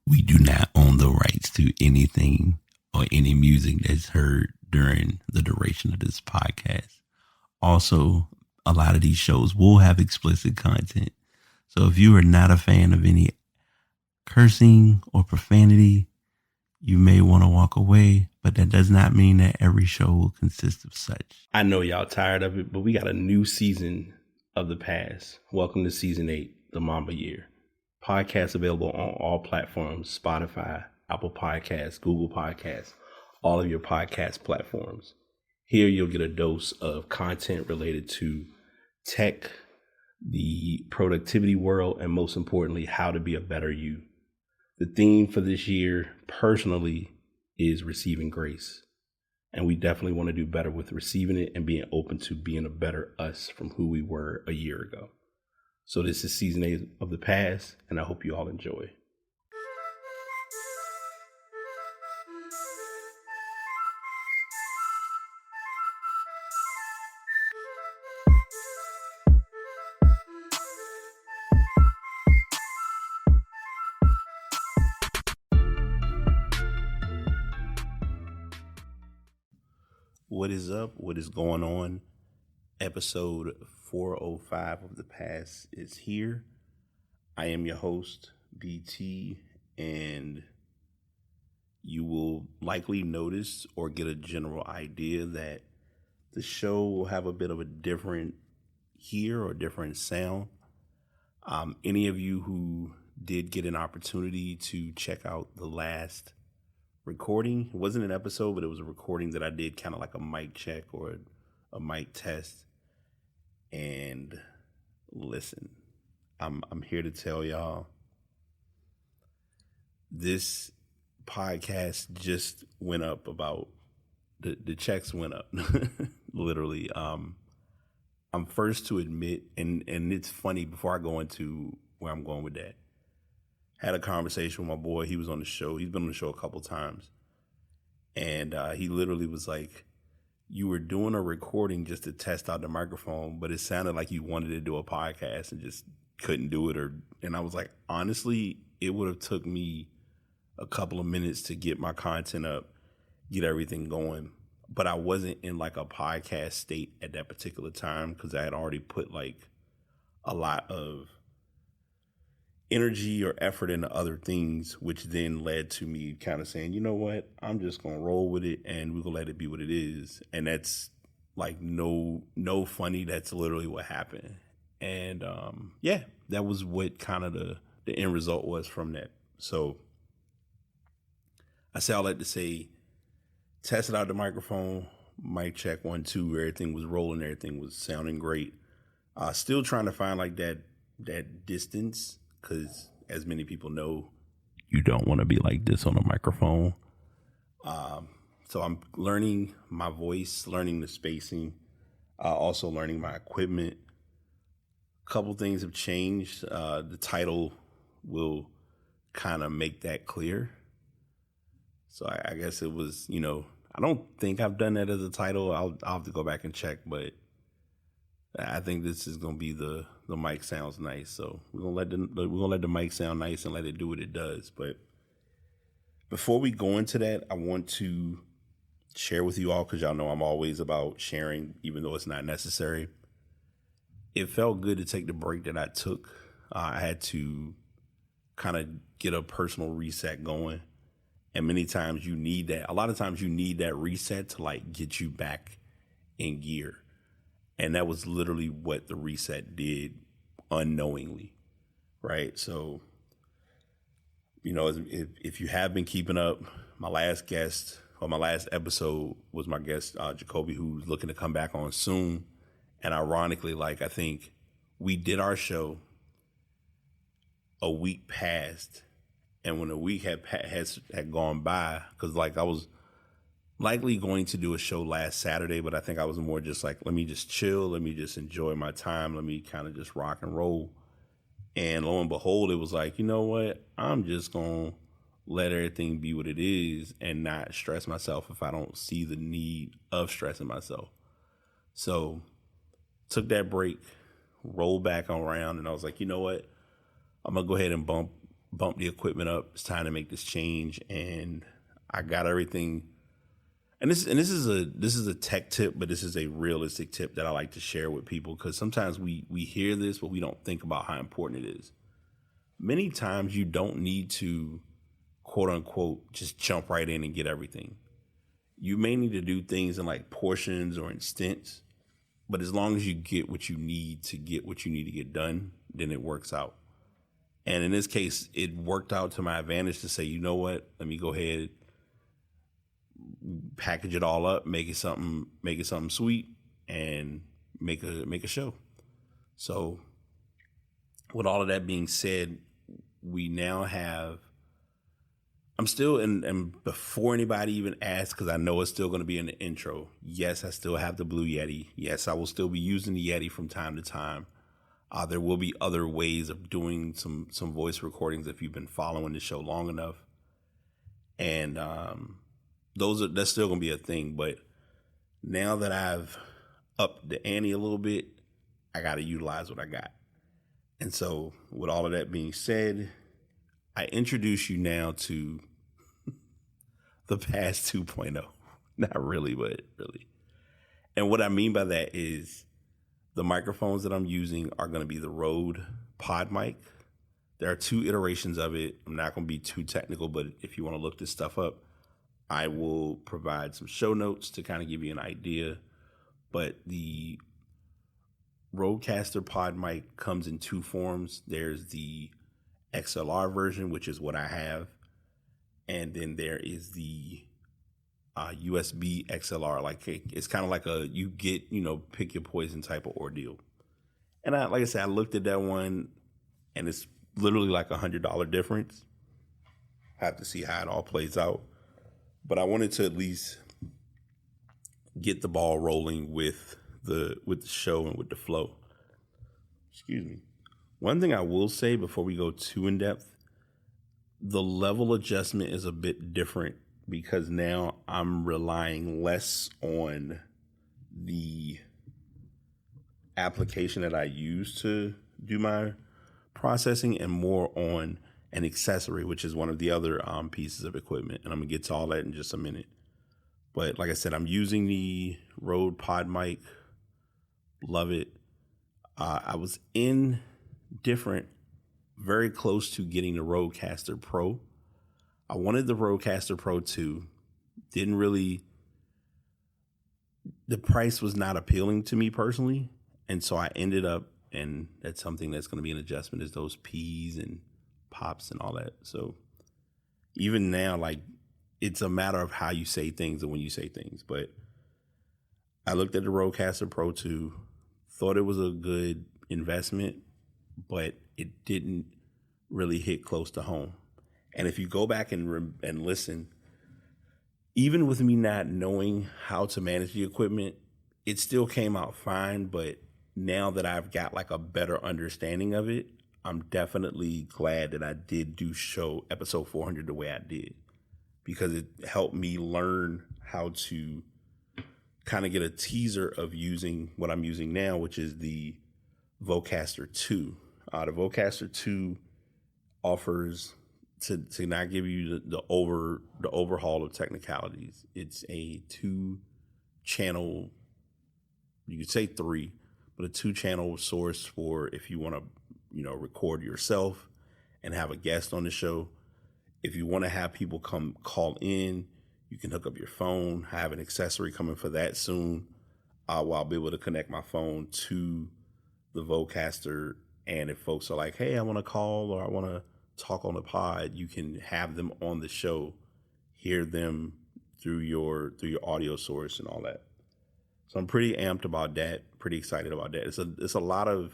We do not own the rights to anything or any music that's heard during the duration of this podcast. Also, a lot of these shows will have explicit content. So if you are not a fan of any cursing or profanity, you may want to walk away, but that does not mean that every show will consist of such. I know y'all tired of it, but we got a new season of thePass. Welcome to season 8, the Mamba Year. Podcast available on all platforms: Spotify, Apple Podcasts, Google Podcasts, all of your podcast platforms. Here you'll get a dose of content related to tech, the productivity world, and most importantly, how to be a better you. The theme for this year, personally, is receiving grace. And we definitely want to do better with receiving it and being open to being a better us from who we were a year ago. So this is season 8 of thePass, and I hope you all enjoy. What is up? What is going on? Episode 405 of thePass is here. I am your host, BT, and you will likely notice or get a general idea that the show will have a bit of a different hear or different sound. Any of you who did get an opportunity to check out the last recording, it wasn't an episode, but it was a recording that I did, kind of like a mic check or a mic test. And listen, I'm here to tell y'all, this podcast just went up about the checks went up. Literally. I'm first to admit, and it's funny, before I go into where I'm going with that, had a conversation with my boy. He was on the show. He's been on the show a couple times. And he literally was like, you were doing a recording just to test out the microphone, but it sounded like you wanted to do a podcast and just couldn't do it. And I was like, honestly, it would have took me a couple of minutes to get my content up, get everything going. But I wasn't in like a podcast state at that particular time because I had already put like a lot of energy or effort into other things, which then led to me kind of saying, you know what, I'm just going to roll with it and we're going to let it be what it is. And that's like no funny. That's literally what happened. And yeah, that was what kind of the end result was from that. So I say all that to say, tested out the microphone, mic check 1, 2, everything was rolling, everything was sounding great. Still trying to find like that distance, because as many people know, you don't want to be like this on a microphone. So I'm learning my voice, learning the spacing, also learning my equipment. A couple things have changed. The title will kind of make that clear. So I guess it was, I don't think I've done that as a title. I'll have to go back and check, but I think this is gonna be the mic sounds nice. So we're gonna let the mic sound nice and let it do what it does. But before we go into that, I want to share with you all, because y'all know I'm always about sharing, even though it's not necessary. It felt good to take the break that I took. I had to kind of get a personal reset going. And many times you need that. A lot of times you need that reset to like get you back in gear. And that was literally what the reset did unknowingly, right? So, if you have been keeping up, my last episode was my guest, Jacoby, who's looking to come back on soon. And ironically, like, I think we did our show, a week passed. And when a week had gone by, because like I was likely going to do a show last Saturday, but I think I was more just like, let me just chill. Let me just enjoy my time. Let me kind of just rock and roll. And lo and behold, it was like, you know what? I'm just going to let everything be what it is and not stress myself if I don't see the need of stressing myself. So took that break, rolled back around, and I was like, you know what? I'm going to go ahead and bump bump the equipment up. It's time to make this change, and I got everything. And this is a tech tip, but this is a realistic tip that I like to share with people, because sometimes we hear this, but we don't think about how important it is. Many times you don't need to, quote unquote, just jump right in and get everything. You may need to do things in like portions or in stints, but as long as you get what you need to get done, then it works out. And in this case, it worked out to my advantage to say, you know what, let me go ahead, package it all up, make it something sweet, and make a show. So with all of that being said, we now have, I'm still, and before anybody even asks, because I know it's still going to be in the intro, yes, I still have the Blue Yeti. Yes, I will still be using the Yeti from time to time. There will be other ways of doing some voice recordings if you've been following the show long enough. And that's still going to be a thing. But now that I've upped the ante a little bit, I got to utilize what I got. And so with all of that being said, I introduce you now to thePass 2.0. Not really, but really. And what I mean by that is the microphones that I'm using are going to be the Rode PodMic. There are 2 iterations of it. I'm not going to be too technical, but if you want to look this stuff up, I will provide some show notes to kind of give you an idea. But the Rodecaster PodMic comes in 2 forms. There's the XLR version, which is what I have, and then there is the USB XLR. Like it's kind of like you get, pick your poison type of ordeal. And like I said, I looked at that one, and it's literally like $100 difference. Have to see how it all plays out, but I wanted to at least get the ball rolling with the show and with the flow. Excuse me. One thing I will say before we go too in depth, the level adjustment is a bit different because now I'm relying less on the application that I use to do my processing and more on an accessory, which is one of the other pieces of equipment. And I'm going to get to all that in just a minute. But like I said, I'm using the Rode PodMic. Love it. I was very close to getting the Rodecaster Pro. I wanted the Rodecaster Pro 2. The price was not appealing to me personally. And so I ended up, and that's something that's going to be an adjustment, is those P's and pops and all that. So even now, like, it's a matter of how you say things and when you say things. But I looked at the Rodecaster Pro 2, thought it was a good investment, but it didn't really hit close to home. And if you go back and listen, even with me not knowing how to manage the equipment, it still came out fine. But now that I've got like a better understanding of it, I'm definitely glad that I did do show episode 400 the way I did, because it helped me learn how to kind of get a teaser of using what I'm using now, which is the Vocaster 2. The Vocaster 2 offers, to not give you the overhaul of technicalities, it's a 2-channel, you could say 3, but a 2-channel source for if you want to, record yourself and have a guest on the show. If you want to have people come call in, you can hook up your phone. I have an accessory coming for that soon. Where I'll be able to connect my phone to the Vocaster. And if folks are like, hey, I want to call or I want to talk on the pod, you can have them on the show, hear them through your audio source and all that. So I'm pretty amped about that, pretty excited about that.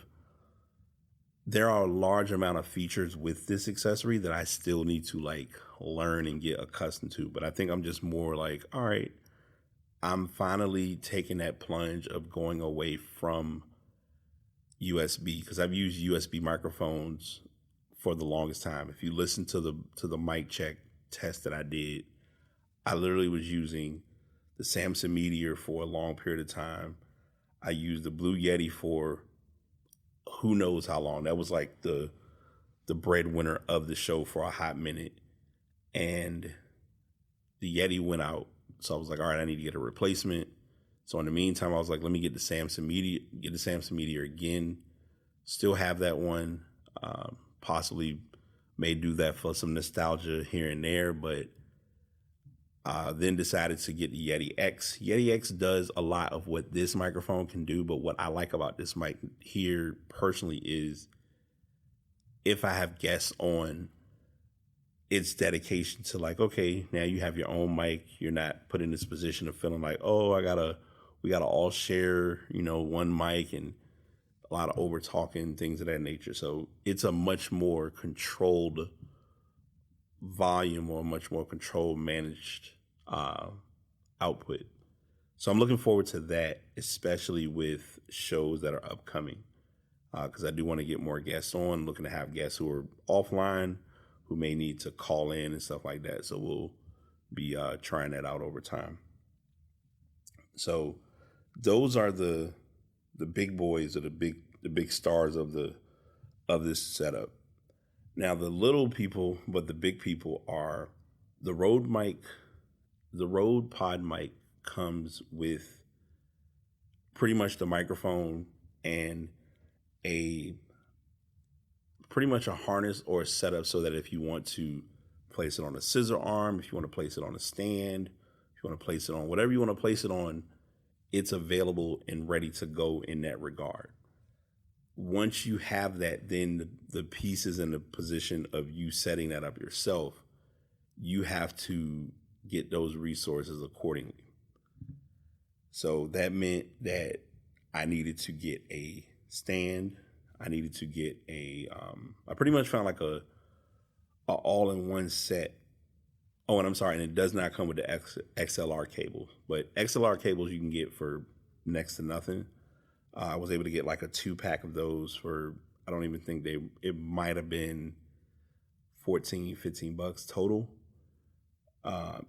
There are a large amount of features with this accessory that I still need to like learn and get accustomed to. But I think I'm just more like, all right, I'm finally taking that plunge of going away from USB, because I've used USB microphones for the longest time. If you listen to the mic check test that I did, I literally was using the Samson Meteor for a long period of time. I used the Blue Yeti for who knows how long. That was like the the breadwinner of the show for a hot minute, and the Yeti went out. So I was like, all right, I need to get a replacement. So in the meantime, I was like, let me get the Samson Meteor again. Still have that one. Possibly may do that for some nostalgia here and there, but then decided to get the Yeti X. Yeti X does a lot of what this microphone can do, but what I like about this mic here personally is if I have guests on, it's dedication to like, okay, now you have your own mic. You're not put in this position of feeling like, oh, we gotta all share, one mic and a lot of over talking, things of that nature. So it's a much more controlled volume or much more controlled, managed output. So I'm looking forward to that, especially with shows that are upcoming, because I do want to get more guests on, looking to have guests who are offline, who may need to call in and stuff like that. So we'll be trying that out over time. So those are the big boys or the big stars of this setup. Now the little people, but the big people are the Rode mic. The Rode PodMic comes with pretty much the microphone and pretty much a harness or a setup so that if you want to place it on a scissor arm, if you want to place it on a stand, if you want to place it on whatever you want to place it on, it's available and ready to go in that regard. Once you have that, then the piece is in the position of you setting that up yourself. You have to get those resources accordingly. So that meant that I needed to get a stand. I needed to get I pretty much found like a all-in-one set. Oh, and I'm sorry, and it does not come with the XLR cable, but XLR cables you can get for next to nothing. I was able to get like a 2-pack of those for, I don't even think it might have been $14-15 total.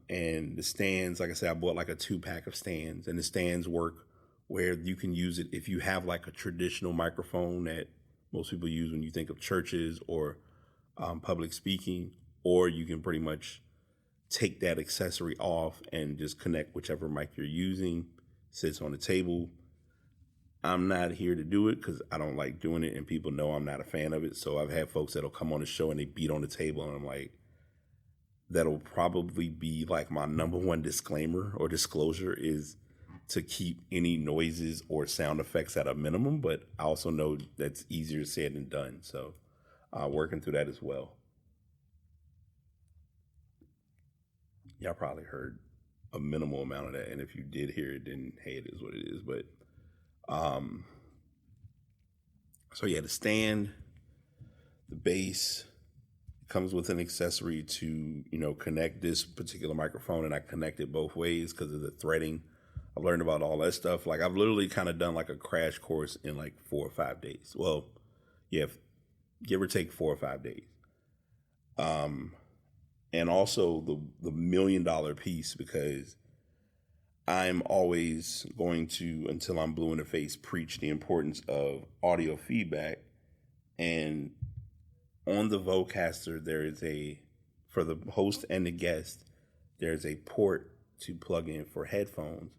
And the stands, like I said, I bought like a 2-pack of stands, and the stands work where you can use it if you have like a traditional microphone that most people use when you think of churches or public speaking, or you can pretty much take that accessory off and just connect whichever mic you're using, sits on the table. I'm not here to do it because I don't like doing it, and people know I'm not a fan of it. So I've had folks that'll come on the show and they beat on the table, and I'm like, that'll probably be like my number one disclaimer or disclosure is to keep any noises or sound effects at a minimum. But I also know that's easier said than done. So working through that as well. Y'all probably heard a minimal amount of that. And if you did hear it, then hey, it is what it is. But so yeah, the stand, the bass comes with an accessory to, connect this particular microphone. And I connect it both ways because of the threading. I've learned about all that stuff. Like I've literally kind of done like a crash course in like 4 or 5 days. Well, yeah, give or take 4 or 5 days. And also the $1 million piece, because I'm always going to, until I'm blue in the face, preach the importance of audio feedback. And on the Vocaster, there is for the host and the guest, there's a port to plug in for headphones,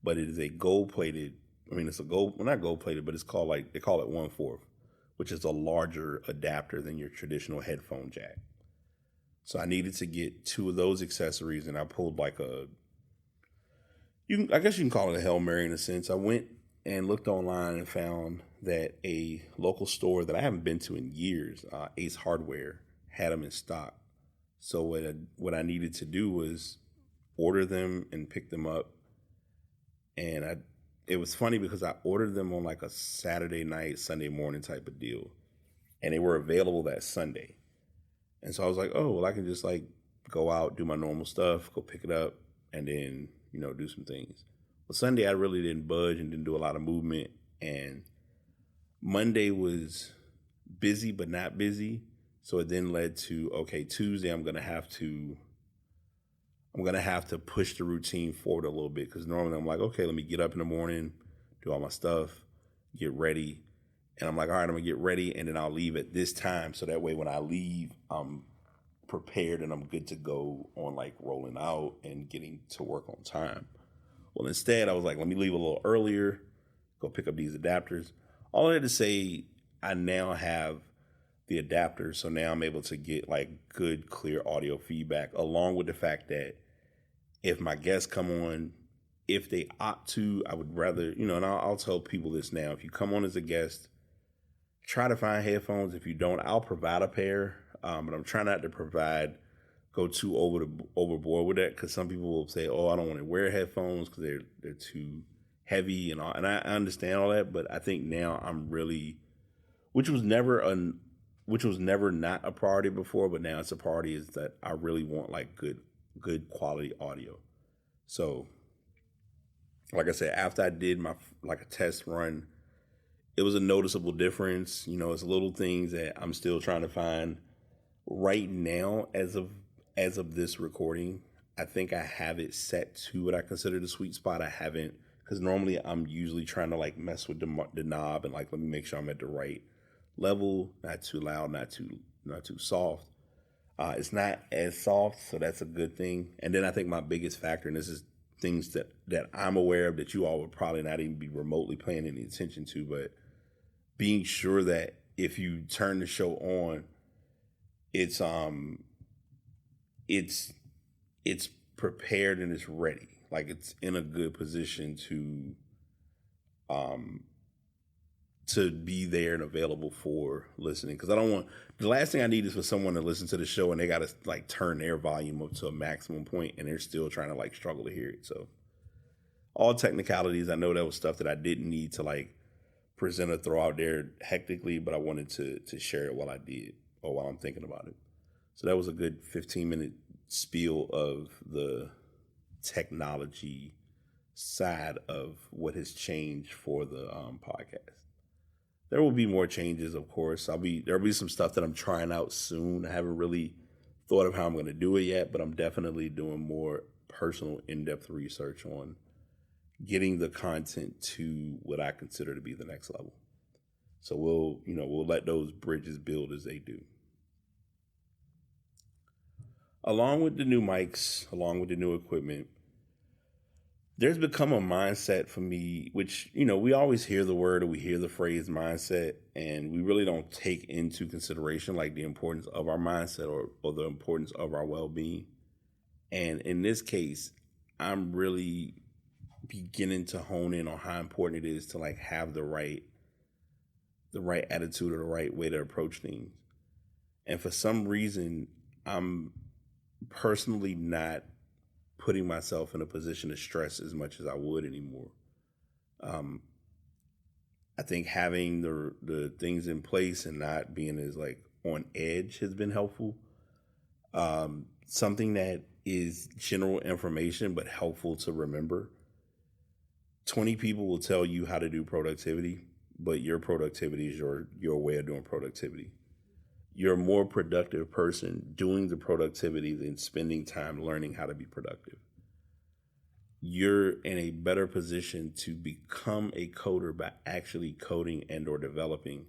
but it is a gold-plated, it's a gold, well, not gold-plated, but it's called they call it 1/4, which is a larger adapter than your traditional headphone jack. So I needed to get 2 of those accessories, and I pulled like I guess you can call it a Hail Mary in a sense. I went and looked online and found that a local store that I haven't been to in years, Ace Hardware, had them in stock. So what I needed to do was order them and pick them up. And it was funny because I ordered them on like a Saturday night, Sunday morning type of deal. And they were available that Sunday. And so I was like, oh, well, I can just like go out, do my normal stuff, go pick it up, and then, do some things. Well, Sunday I really didn't budge and didn't do a lot of movement. And Monday was busy, but not busy. So it then led to, okay, Tuesday I'm going to have to push the routine forward a little bit, because normally I'm like, okay, let me get up in the morning, do all my stuff, get ready, And I'm like, all right, I'm gonna get ready, and then I'll leave at this time, so that way when I leave, I'm prepared and I'm good to go on like rolling out and getting to work on time. Well, instead, I was like, let me leave a little earlier, go pick up these adapters. All I had to say, I now have the adapters, so now I'm able to get like good, clear audio feedback, along with the fact that if my guests come on, if they opt to, I would rather, and I'll tell people this now, if you come on as a guest, try to find headphones. If you don't, I'll provide a pair, but I'm trying not to go too overboard with that, because some people will say, oh, I don't want to wear headphones because they're too heavy and all, and I understand all that, but I think now I'm really, which was never not a priority before, but now it's a priority, is that I really want like good quality audio. So like I said, after I did my like a test run, it was a noticeable difference. It's little things that I'm still trying to find. Right now, as of this recording, I think I have it set to what I consider the sweet spot. I haven't, because normally I'm usually trying to like mess with the knob and like, let me make sure I'm at the right level, not too loud, not too soft. It's not as soft, so that's a good thing. And then I think my biggest factor, and this is things that I'm aware of that you all would probably not even be remotely paying any attention to, but being sure that if you turn the show on, it's prepared and it's ready. Like it's in a good position to be there and available for listening. Because the last thing I need is for someone to listen to the show and they got to like turn their volume up to a maximum point and they're still trying to like struggle to hear it. So all technicalities, I know that was stuff that I didn't need to like present or throw out there hectically, but I wanted to share it while I'm thinking about it. So that was a good 15-minute spiel of the technology side of what has changed for the podcast. There will be more changes, of course. There'll be some stuff that I'm trying out soon. I haven't really thought of how I'm going to do it yet, but I'm definitely doing more personal, in-depth research on getting the content to what I consider to be the next level. So we'll let those bridges build as they do. Along with the new mics, along with the new equipment, there's become a mindset for me, which, we always hear the word or we hear the phrase mindset, and we really don't take into consideration like the importance of our mindset or the importance of our well-being. And in this case, I'm really beginning to hone in on how important it is to like have the right attitude or the right way to approach things. And for some reason, I'm personally not putting myself in a position of stress as much as I would anymore. I think having the things in place and not being as like on edge has been helpful. Something that is general information but helpful to remember. 20 people will tell you how to do productivity, but your productivity is your way of doing productivity. You're a more productive person doing the productivity than spending time learning how to be productive. You're in a better position to become a coder by actually coding and or developing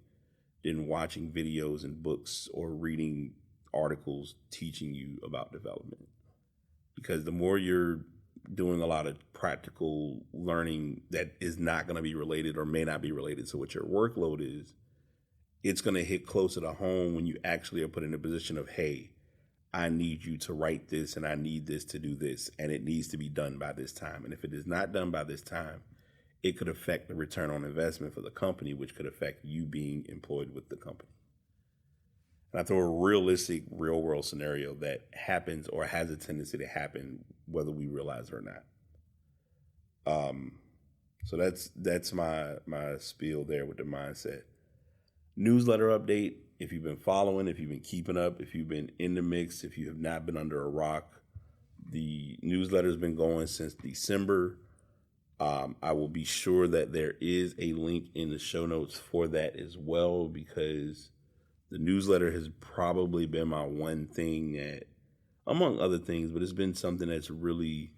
than watching videos and books or reading articles teaching you about development. Because the more you're doing a lot of practical learning that is not going to be related or may not be related to what your workload is, it's going to hit closer to home when you actually are put in a position of, hey, I need you to write this and I need this to do this, and it needs to be done by this time. And if it is not done by this time, it could affect the return on investment for the company, which could affect you being employed with the company. And I throw a realistic, real world scenario that happens or has a tendency to happen, whether we realize it or not. So that's my spiel there with the mindset. Newsletter update. If you've been following, if you've been keeping up, if you've been in the mix, if you have not been under a rock, the newsletter has been going since December. I will be sure that there is a link in the show notes for that as well, because the newsletter has probably been my one thing that, among other things, but it's been something that's really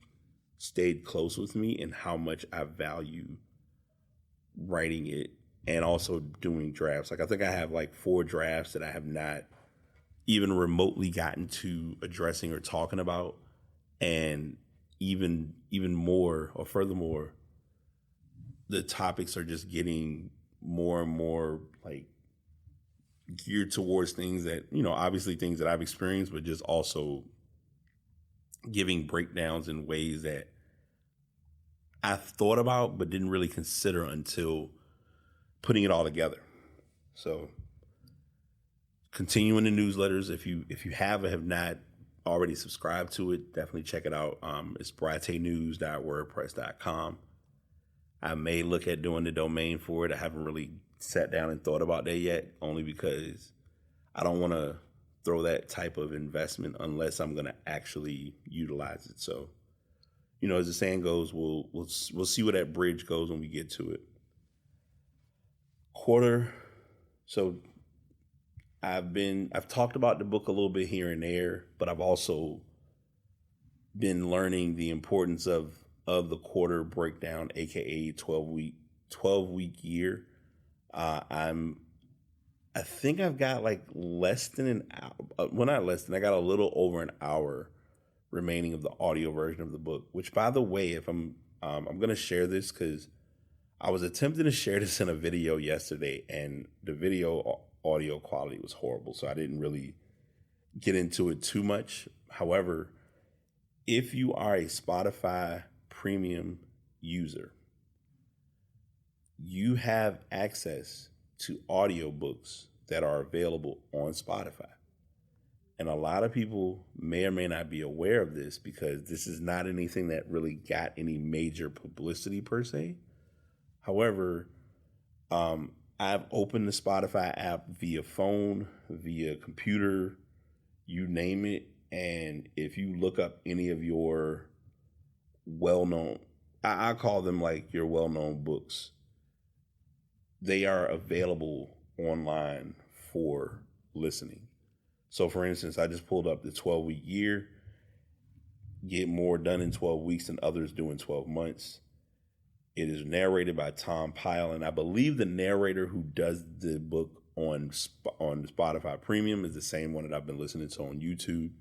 stayed close with me and how much I value writing it and also doing drafts. Like I think I have like 4 drafts that I have not even remotely gotten to addressing or talking about. And even more, or furthermore, the topics are just getting more and more like geared towards things that, obviously things that I've experienced, but just also giving breakdowns in ways that I thought about but didn't really consider until putting it all together. So continuing the newsletters, if you have not already subscribed to it, definitely check it out. It's bryanews.wordpress.com. I may look at doing the domain for it. I haven't really sat down and thought about that yet, only because I don't want to throw that type of investment unless I'm going to actually utilize it. So, as the saying goes, we'll see where that bridge goes when we get to it. So I've talked about the book a little bit here and there, but I've also been learning the importance of the quarter breakdown, aka 12-week year. I think I've got like less than an hour. Well, not less than. I got a little over an hour remaining of the audio version of the book. Which, by the way, if I'm going to share this because I was attempting to share this in a video yesterday, and the video audio quality was horrible, so I didn't really get into it too much. However, if you are a Spotify premium user, you have access to audiobooks that are available on Spotify. And a lot of people may or may not be aware of this because this is not anything that really got any major publicity per se. However, I've opened the Spotify app via phone, via computer, you name it. And if you look up any of your well-known, I call them like your well-known books, they are available online for listening. So for instance, I just pulled up the 12-week year, get more done in 12 weeks than others do in 12 months. It is narrated by Tom Pyle, and I believe the narrator who does the book on Spotify Premium is the same one that I've been listening to on YouTube.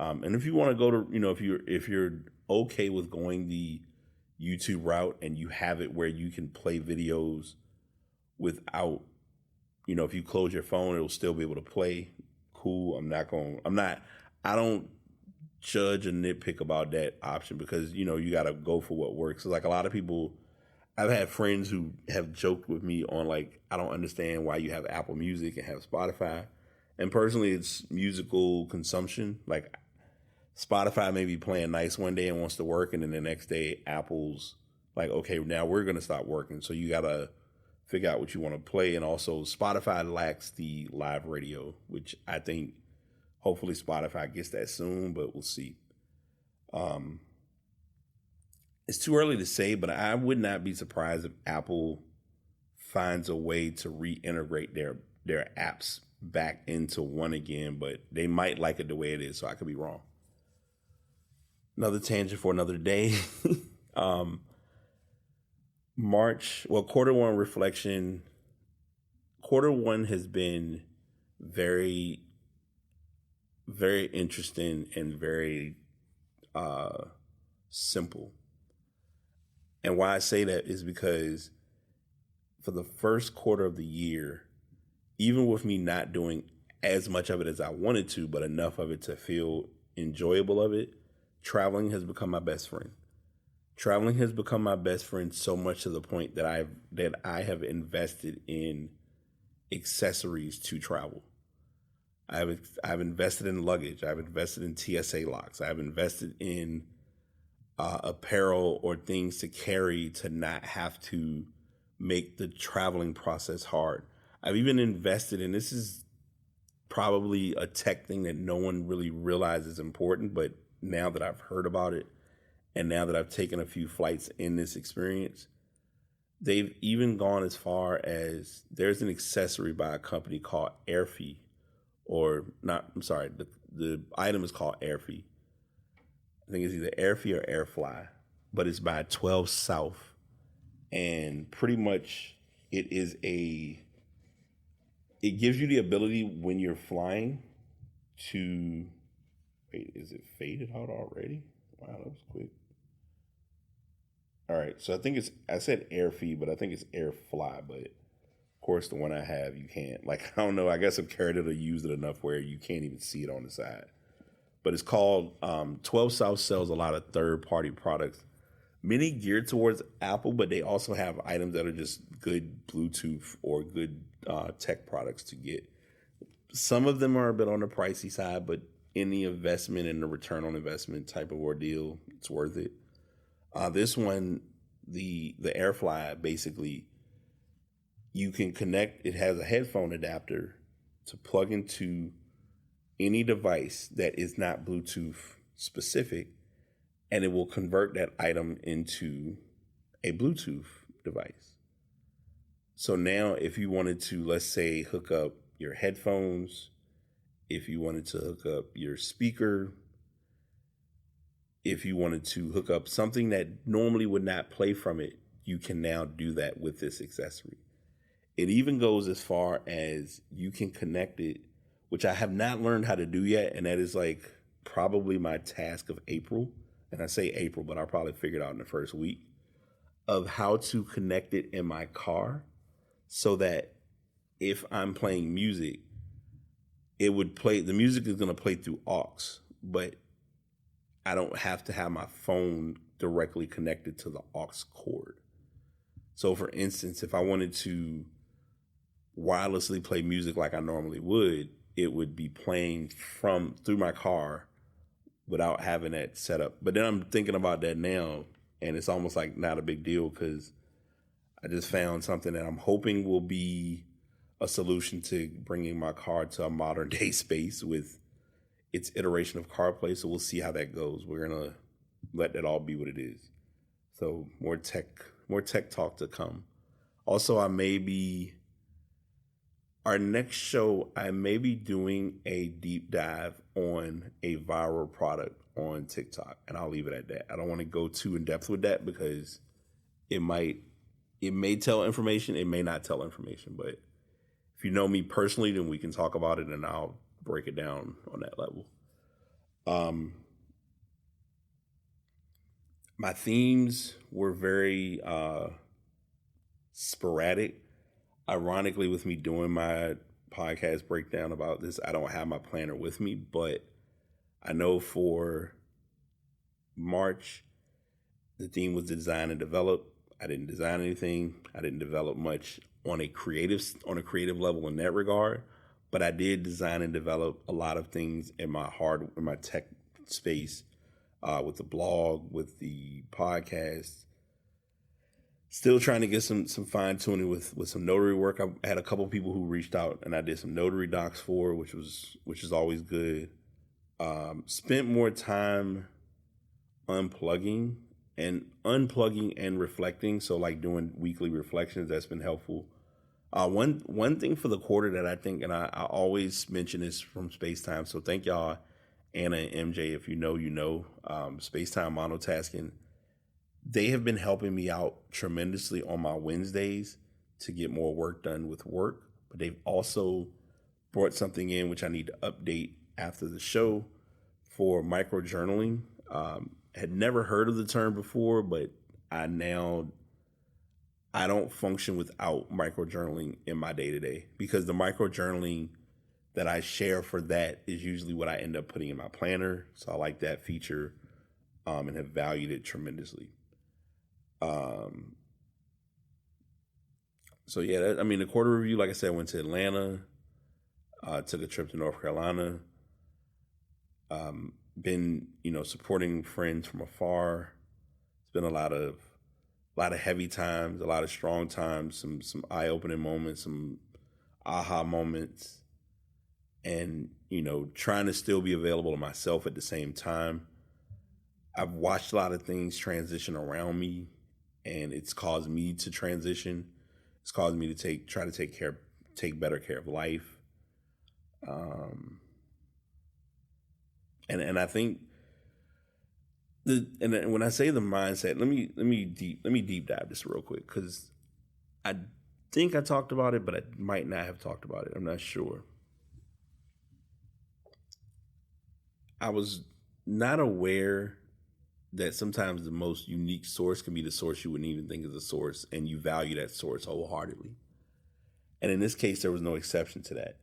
And if you want to go to, if you're okay with going the YouTube route and you have it where you can play videos without, if you close your phone, it'll still be able to play. Cool. I don't judge and nitpick about that option because, you got to go for what works. So like a lot of people, I've had friends who have joked with me on like, I don't understand why you have Apple Music and have Spotify. And personally, it's musical consumption. Like Spotify may be playing nice one day and wants to work. And then the next day, Apple's like, okay, now we're going to stop working. So you got to figure out what you want to play. And also Spotify lacks the live radio, which I think hopefully Spotify gets that soon, but we'll see. It's too early to say, but I would not be surprised if Apple finds a way to reintegrate their apps back into one again, but they might like it the way it is, so I could be wrong. Another tangent for another day. Quarter one reflection. Quarter one has been very, very interesting and very simple. And why I say that is because for the first quarter of the year, even with me not doing as much of it as I wanted to, but enough of it to feel enjoyable of it, traveling has become my best friend. Traveling has become my best friend so much to the point that I have invested in accessories to travel. I've invested in luggage. I've invested in TSA locks. I've invested in apparel or things to carry to not have to make the traveling process hard. I've even invested in, this is probably a tech thing that no one really realizes is important, but now that I've heard about it and now that I've taken a few flights in this experience, they've even gone as far as there's an accessory by a company called Airfee, the item is called Airfee. I think it's either Airfee or Airfly, but it's by 12 South. And pretty much It is it gives you the ability when you're flying to, wait, is it faded out already? Wow, that was quick. All right, so I said air feed, but I think it's air fly, but of course the one I have, you can't, like, I don't know, I guess I've carried it or used it enough where you can't even see it on the side. But it's called 12 South sells a lot of third-party products, many geared towards Apple, but they also have items that are just good Bluetooth or good tech products to get. Some of them are a bit on the pricey side, but any investment and the return on investment type of ordeal, it's worth it. This one, the AirFly, basically, you can connect. It has a headphone adapter to plug into any device that is not Bluetooth specific, and it will convert that item into a Bluetooth device. So now if you wanted to, let's say, hook up your headphones, if you wanted to hook up your speaker, if you wanted to hook up something that normally would not play from it, you can now do that with this accessory. It even goes as far as you can connect it, which I have not learned how to do yet, and that is like probably my task of April. And I say April, but I'll probably figure it out in the first week, of how to connect it in my car so that if I'm playing music, it would play, the music is going to play through aux, but I don't have to have my phone directly connected to the aux cord. So for instance, if I wanted to wirelessly play music like I normally would, it would be playing through my car without having that set up. But then I'm thinking about that now, and it's almost like not a big deal because I just found something that I'm hoping will be a solution to bringing my car to a modern day space with its iteration of CarPlay. So we'll see how that goes. We're going to let that all be what it is. So more tech talk to come. Also, our next show, I may be doing a deep dive on a viral product on TikTok, and I'll leave it at that. I don't want to go too in depth with that because it may tell information, it may not tell information, but if you know me personally, then we can talk about it and I'll break it down on that level. My themes were very sporadic. Ironically, with me doing my podcast breakdown about this, I don't have my planner with me, but I know for March, the theme was design and develop. I didn't design anything. I didn't develop much on a creative level in that regard, but I did design and develop a lot of things in my tech space, with the blog, with the podcast. Still trying to get some fine tuning with some notary work. I had a couple of people who reached out and I did some notary docs for, which is always good. Spent more time unplugging and reflecting. So like doing weekly reflections, that's been helpful. One thing for the quarter that I think, and I always mention this from Spacetime. So thank y'all, Anna and MJ. If you know, Spacetime Monotasking. They have been helping me out tremendously on my Wednesdays to get more work done with work. But they've also brought something in which I need to update after the show for micro journaling. Had never heard of the term before, but I don't function without micro journaling in my day-to-day, because the micro journaling that I share for that is usually what I end up putting in my planner. So I like that feature, and have valued it tremendously. So yeah, the quarter review, like I said, I went to Atlanta, took a trip to North Carolina, been, supporting friends from afar. It's been a lot of heavy times, a lot of strong times, some eye-opening moments, some aha moments, and, trying to still be available to myself at the same time. I've watched a lot of things transition around me, and it's caused me to transition. It's caused me to try to take better care of life. And I think when I say the mindset, let me deep dive this real quick, because think I talked about it, but I might not have talked about it. I'm not sure. I was not aware that sometimes the most unique source can be the source you wouldn't even think is a source, and you value that source wholeheartedly. And in this case, there was no exception to that.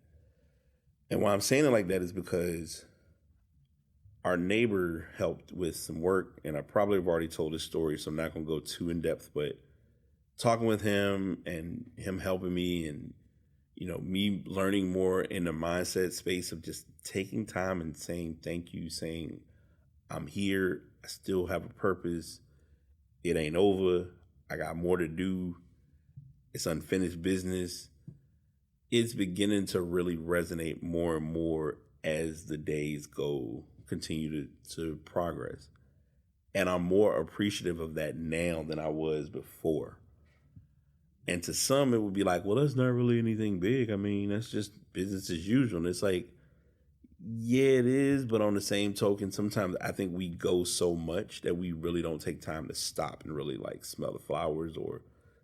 And why I'm saying it like that is because our neighbor helped with some work, and I probably have already told this story, so I'm not going to go too in depth, but talking with him and him helping me and, me learning more in the mindset space of just taking time and saying thank you, saying I'm here, I still have a purpose, it ain't over, I got more to do, it's unfinished business. It's beginning to really resonate more and more as the days continue to progress. And I'm more appreciative of that now than I was before. And to some, it would be like, well, that's not really anything big. I mean, that's just business as usual. And it's like, yeah, it is. But on the same token, sometimes I think we go so much that we really don't take time to stop and really like smell the flowers, or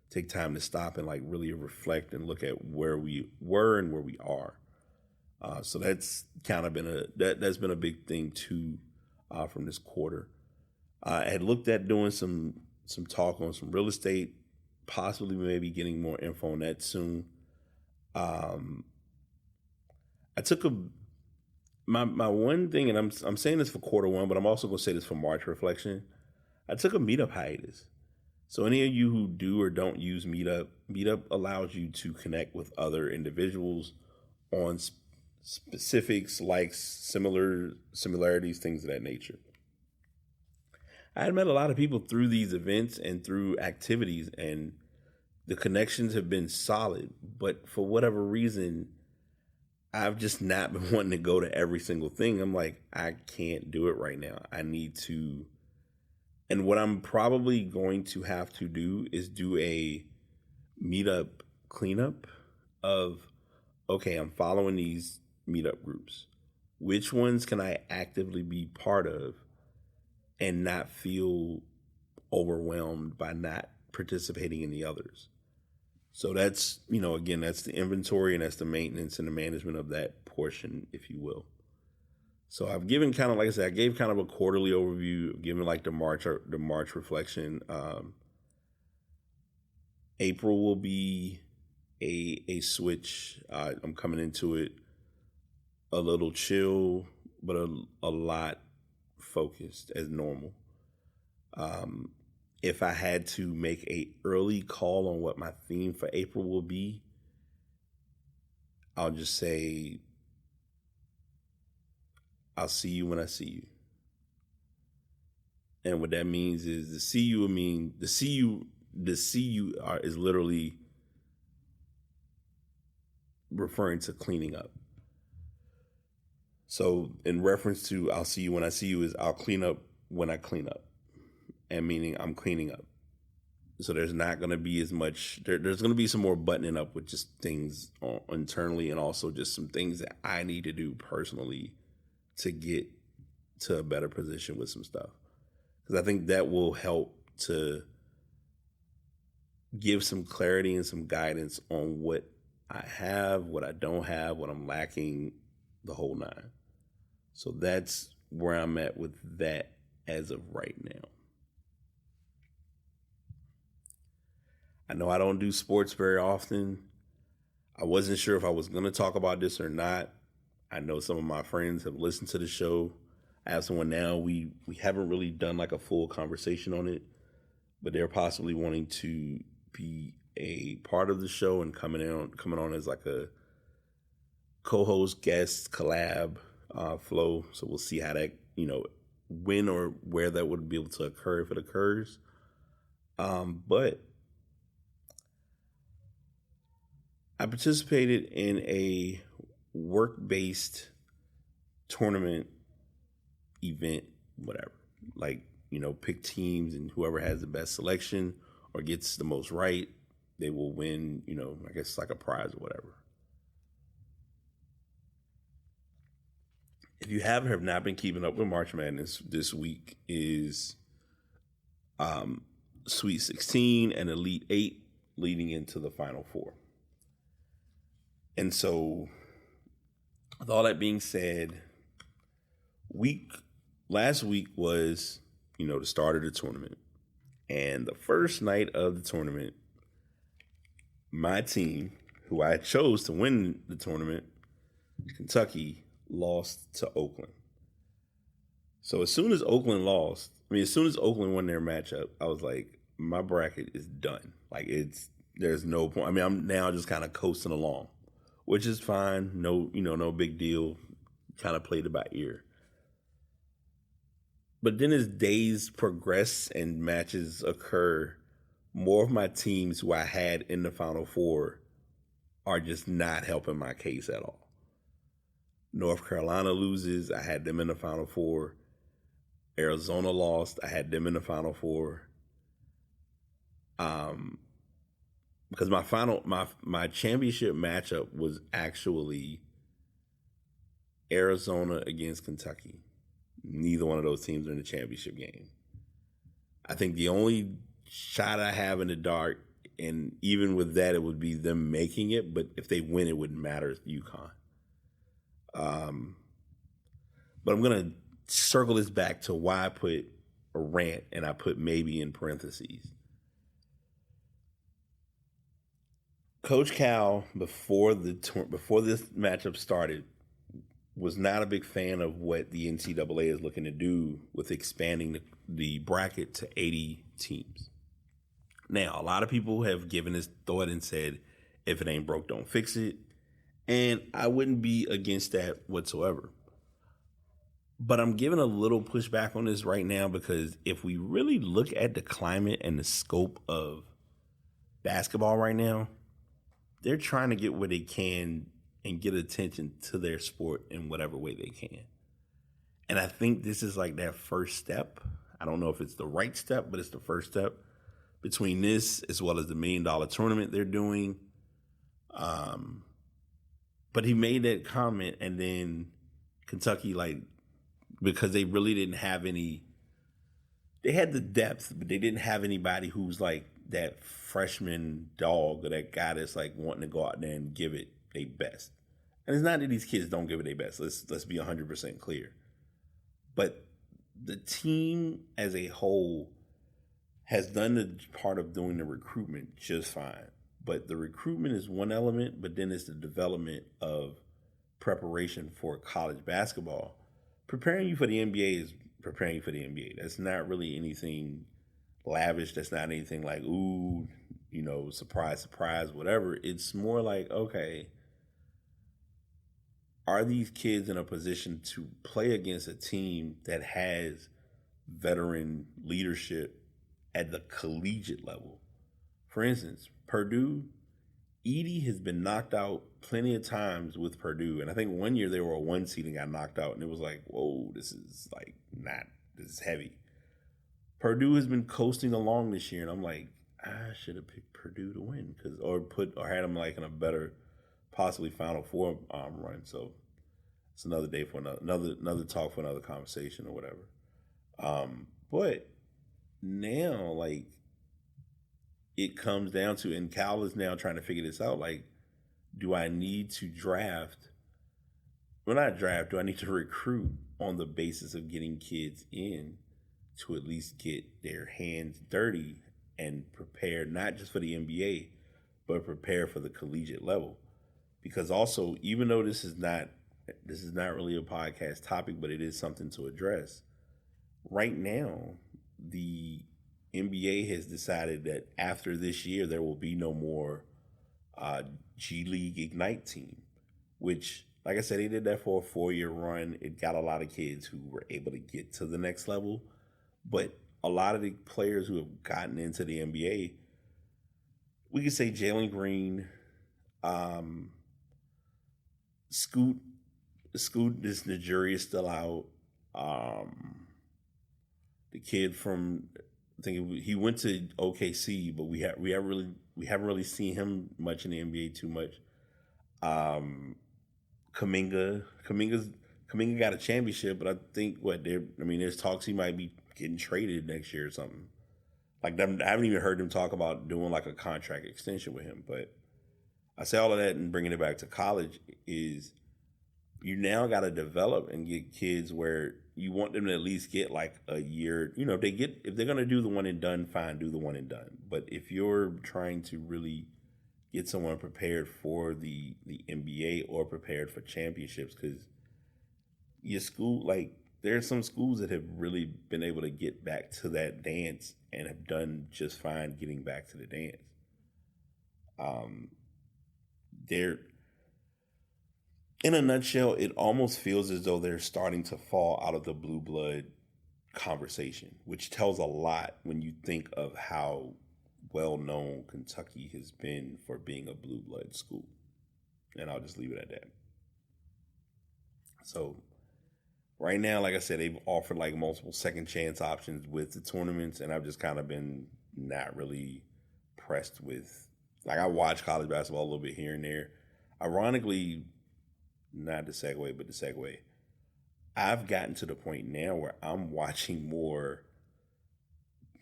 take time to stop and like really reflect and look at where we were and where we are. So that's kind of been that's been a big thing too from this quarter. I had looked at doing some talk on some real estate, possibly maybe getting more info on that soon. I took my one thing, and I'm saying this for quarter one, but I'm also going to say this for March reflection. I took a meetup hiatus. So any of you who do or don't use Meetup allows you to connect with other individuals on specifics, likes, similarities, things of that nature. I had met a lot of people through these events and through activities, and the connections have been solid. But for whatever reason, I've just not been wanting to go to every single thing. I'm like, I can't do it right now. I need to. And what I'm probably going to have to do is do a meetup cleanup of, okay, I'm following these meetup groups. Which ones can I actively be part of and not feel overwhelmed by not participating in the others? So that's, again, that's the inventory and that's the maintenance and the management of that portion, if you will. So I've given kind of, like I said, I gave kind of a quarterly overview, given like the March reflection. April will be a switch. I'm coming into it a little chill, but a lot focused as normal. If I had to make a early call on what my theme for April will be, I'll just say, I'll see you when I see you. And what that means is the see you is literally referring to cleaning up. So in reference to I'll see you when I see you is I'll clean up when I clean up. And meaning I'm cleaning up. So there's not going to be as much, there's going to be some more buttoning up with just things internally, and also just some things that I need to do personally to get to a better position with some stuff. Because I think that will help to give some clarity and some guidance on what I have, what I don't have, what I'm lacking, the whole nine. So that's where I'm at with that as of right now. I know I don't do sports very often. I wasn't sure if I was going to talk about this or not. I know some of my friends have listened to the show. I have someone now, we haven't really done like a full conversation on it, but they're possibly wanting to be a part of the show and coming on as like a co-host, guest, collab flow. So we'll see how that, when or where that would be able to occur if it occurs. But I participated in a work-based tournament event, whatever. Like, pick teams, and whoever has the best selection or gets the most right, they will win, I guess like a prize or whatever. If you have not been keeping up with March Madness, this week is Sweet 16 and Elite 8 leading into the Final Four. And so, with all that being said, last week was, the start of the tournament. And the first night of the tournament, my team, who I chose to win the tournament, Kentucky, lost to Oakland. So as soon as Oakland won their matchup, I was like, my bracket is done. Like, there's no point. I mean, I'm now just kind of coasting along, which is fine. No, no big deal. Kind of played it by ear. But then as days progress and matches occur, more of my teams who I had in the Final Four are just not helping my case at all. North Carolina loses. I had them in the Final Four. Arizona lost. I had them in the Final Four. Because my championship matchup was actually Arizona against Kentucky. Neither one of those teams are in the championship game. I think the only shot I have in the dark, and even with that, it would be them making it. But if they win, it wouldn't matter. It's UConn. But I'm going to circle this back to why I put a rant and I put maybe in parentheses. Coach Cal, before this matchup started, was not a big fan of what the NCAA is looking to do with expanding the bracket to 80 teams. Now, a lot of people have given this thought and said, if it ain't broke, don't fix it. And I wouldn't be against that whatsoever. But I'm giving a little pushback on this right now because if we really look at the climate and the scope of basketball right now, they're trying to get where they can and get attention to their sport in whatever way they can. And I think this is like that first step. I don't know if it's the right step, but it's the first step between this as well as the $1 million tournament they're doing. But he made that comment, and then Kentucky, because they really didn't have any, they had the depth, but they didn't have anybody who's like that freshman dog or that guy that's like wanting to go out there and give it their best. And it's not that these kids don't give it their best. Let's be 100% clear. But the team as a whole has done the part of doing the recruitment just fine. But the recruitment is one element, but then it's the development of preparation for college basketball. Preparing you for the NBA is preparing you for the NBA. That's not really anything lavish. That's not anything like, ooh, surprise, surprise, whatever. It's more like, okay, are these kids in a position to play against a team that has veteran leadership at the collegiate level? For instance, Purdue, Edie has been knocked out plenty of times with Purdue. And I think one year they were a 1 seed and got knocked out. And it was like, whoa, this is heavy. Purdue has been coasting along this year. And I'm like, I should have picked Purdue to win or had them like in a better, possibly Final Four run. So it's another day for another talk for another conversation or whatever. But now, it comes down to, and Cal is now trying to figure this out, do I need to draft? Well, not draft. Do I need to recruit on the basis of getting kids in to at least get their hands dirty and prepare not just for the NBA, but prepare for the collegiate level? Because also, even though this is not really a podcast topic, but it is something to address. Right now, the NBA has decided that after this year, there will be no more G League Ignite team, which, like I said, they did that for a 4-year run. It got a lot of kids who were able to get to the next level. But a lot of the players who have gotten into the NBA, we could say Jalen Green, Scoot, the jury is still out. The kid from, I think he went to OKC, but we haven't really seen him much in the NBA too much. Kuminga got a championship, but I think there's talks he might be getting traded next year or something. Like, I haven't even heard them talk about doing like a contract extension with him. But I say all of that and bringing it back to college is you now got to develop and get kids where you want them to at least get like a year. You know, if they're going to do the one and done, fine, do the one and done. But if you're trying to really get someone prepared for the NBA or prepared for championships, because your school, like, there are some schools that have really been able to get back to that dance and have done just fine getting back to the dance. They're, in a nutshell, it almost feels as though they're starting to fall out of the blue blood conversation, which tells a lot when you think of how well known Kentucky has been for being a blue blood school. And I'll just leave it at that. So right now, like I said, they've offered like multiple second chance options with the tournaments, and I've just kind of been not really pressed with, like, I watch college basketball a little bit here and there. Ironically, not the segue, but the segue, I've gotten to the point now where I'm watching more.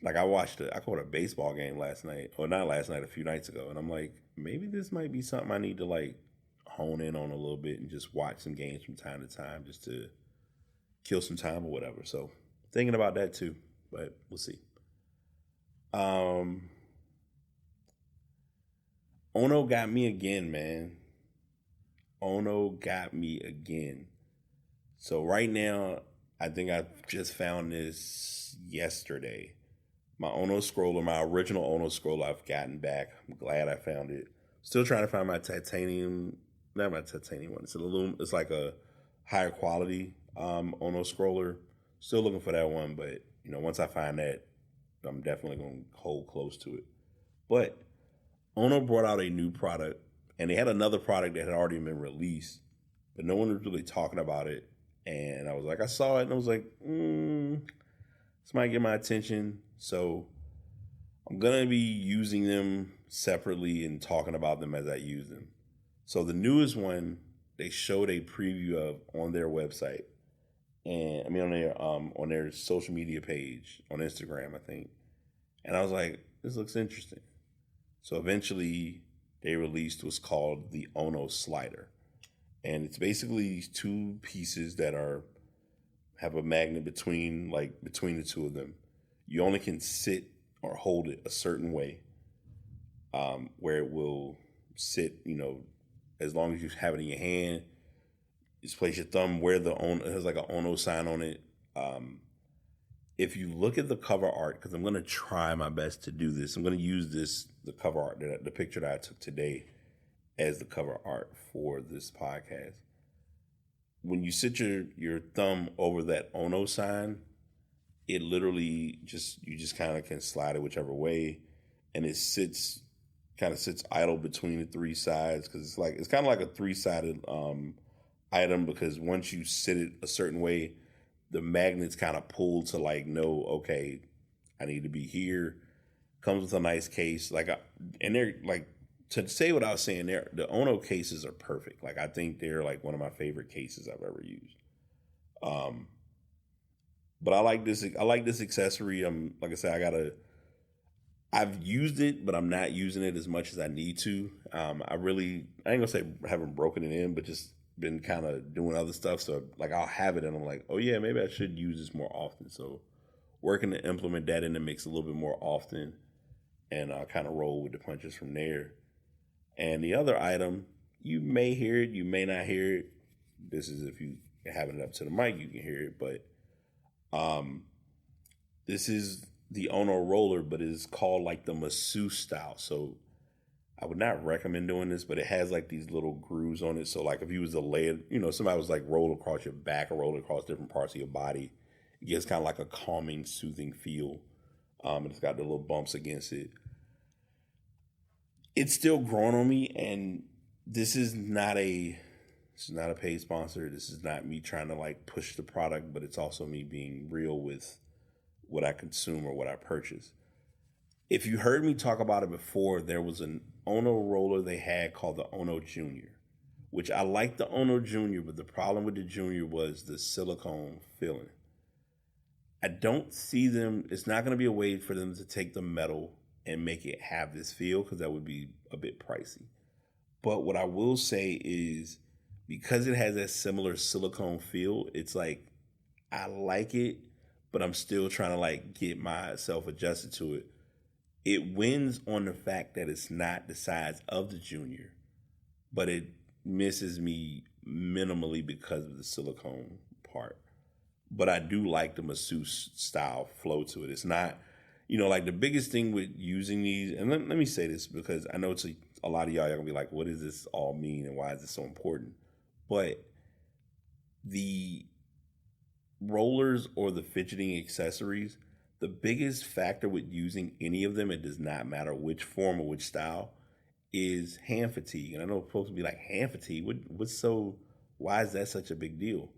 Like, I caught a baseball game last night, or not last night, a few nights ago, and I'm like, maybe this might be something I need to like hone in on a little bit and just watch some games from time to time just to kill some time or whatever. So thinking about that too, but we'll see. Ono got me again, man. Ono got me again. So right now, I think I just found this yesterday. My Ono scroller, my original Ono scroller, I've gotten back. I'm glad I found it. Still trying to find my titanium, not my titanium one. It's like a higher quality Ono scroller. Still looking for that one, but you know, once I find that, I'm definitely going to hold close to it. But Ono brought out a new product, and they had another product that had already been released, but no one was really talking about it. And I was like, I saw it, and I was like, this might get my attention. So I'm going to be using them separately and talking about them as I use them. So the newest one, they showed a preview of on their website, and I mean on their social media page on Instagram, I think. And I was like, this looks interesting. So eventually they released what's called the Ono slider. And it's basically these two pieces that have a magnet between the two of them. You only can sit or hold it a certain way, where it will sit, you know, as long as you have it in your hand. Just place your thumb where the Ono, it has like an Ono sign on it. If you look at the cover art, because I'm going to try my best to do this, I'm going to use the cover art, the picture that I took today, as the cover art for this podcast. When you sit your thumb over that Ono sign, it literally you just kind of can slide it whichever way, and it kind of sits idle between the three sides, because it's kind of like a three-sided item, because once you sit it a certain way, the magnets kind of pull to like, no, okay, I need to be here. Comes with a nice case, and they're like, to say what I was saying, the Ono cases are perfect. Like, I think they're like one of my favorite cases I've ever used. But I like this accessory. Like I said, I've used it, but I'm not using it as much as I need to. I ain't gonna say I haven't broken it in, but just been kind of doing other stuff. So like, I'll have it and I'm like, oh yeah, maybe I should use this more often. So working to implement that in the mix a little bit more often, and kind of roll with the punches from there. And the other item, you may hear it, you may not hear it. This is if you have it up to the mic, you can hear it. But this is the Ono roller, but it's called like the masseuse style. So I would not recommend doing this, but it has like these little grooves on it. So like if you was to lay it, you know, somebody was like roll across your back or roll across different parts of your body, it gets kind of like a calming, soothing feel. And it's got the little bumps against it. It's still growing on me, and this is not a paid sponsor. This is not me trying to like push the product, but it's also me being real with what I consume or what I purchase. If you heard me talk about it before, there was an Ono roller they had called the Ono Junior, which I liked the Ono Junior, but the problem with the Junior was the silicone filling. I don't see them. It's not going to be a way for them to take the metal and make it have this feel, because that would be a bit pricey. But what I will say is, because it has that similar silicone feel, it's like, I like it, but I'm still trying to like get myself adjusted to it. It wins on the fact that it's not the size of the Junior, but it misses me minimally because of the silicone part. But I do like the masseuse style flow to it. It's not, like the biggest thing with using these, and let me say this, because I know it's a lot of y'all are going to be like, what does this all mean and why is this so important? But the rollers or the fidgeting accessories, the biggest factor with using any of them, it does not matter which form or which style, is hand fatigue. And I know folks will be like, hand fatigue? Why is that such a big deal?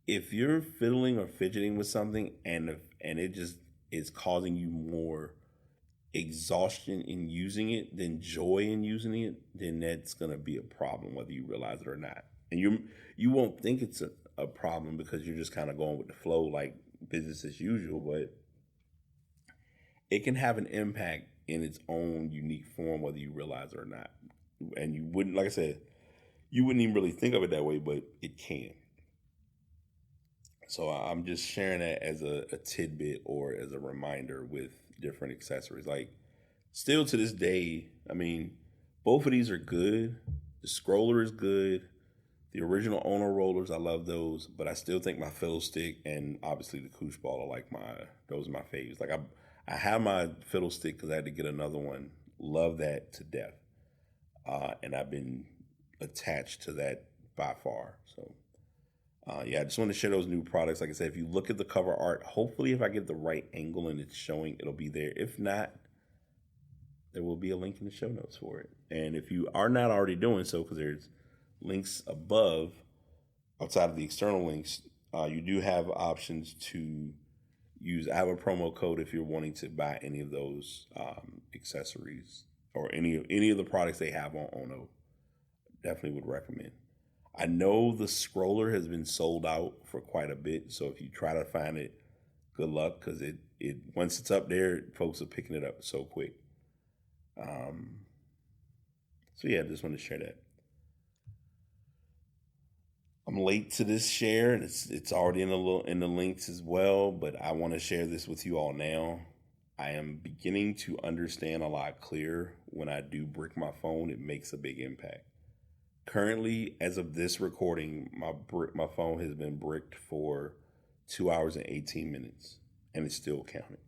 If you're fiddling or fidgeting with something and it just is causing you more exhaustion in using it than joy in using it, then that's going to be a problem whether you realize it or not. And you won't think it's a problem because you're just kind of going with the flow like business as usual, but it can have an impact in its own unique form whether you realize it or not. And you wouldn't, like I said, you wouldn't even really think of it that way, but it can. So I'm just sharing that as a tidbit or as a reminder with different accessories. Like, still to this day, I mean, both of these are good. The scroller is good. The original owner rollers, I love those, but I still think my fiddle stick and obviously the koosh ball are like those are my faves. Like I have my fiddle stick because I had to get another one. Love that to death. And I've been attached to that by far. So I just want to share those new products. Like I said, if you look at the cover art, hopefully if I get the right angle and it's showing, it'll be there. If not, there will be a link in the show notes for it. And if you are not already doing so, because there's links above, outside of the external links, you do have options to use. I have a promo code if you're wanting to buy any of those accessories or any of the products they have on Ono. Definitely would recommend. I know the scroller has been sold out for quite a bit, so if you try to find it, good luck, because it once it's up there, folks are picking it up so quick. So yeah, I just want to share that. I'm late to this share, and it's already in the links as well, but I want to share this with you all now. I am beginning to understand a lot clearer when I do brick my phone. It makes a big impact. Currently, as of this recording, my phone has been bricked for 2 hours and 18 minutes, and it's still counting.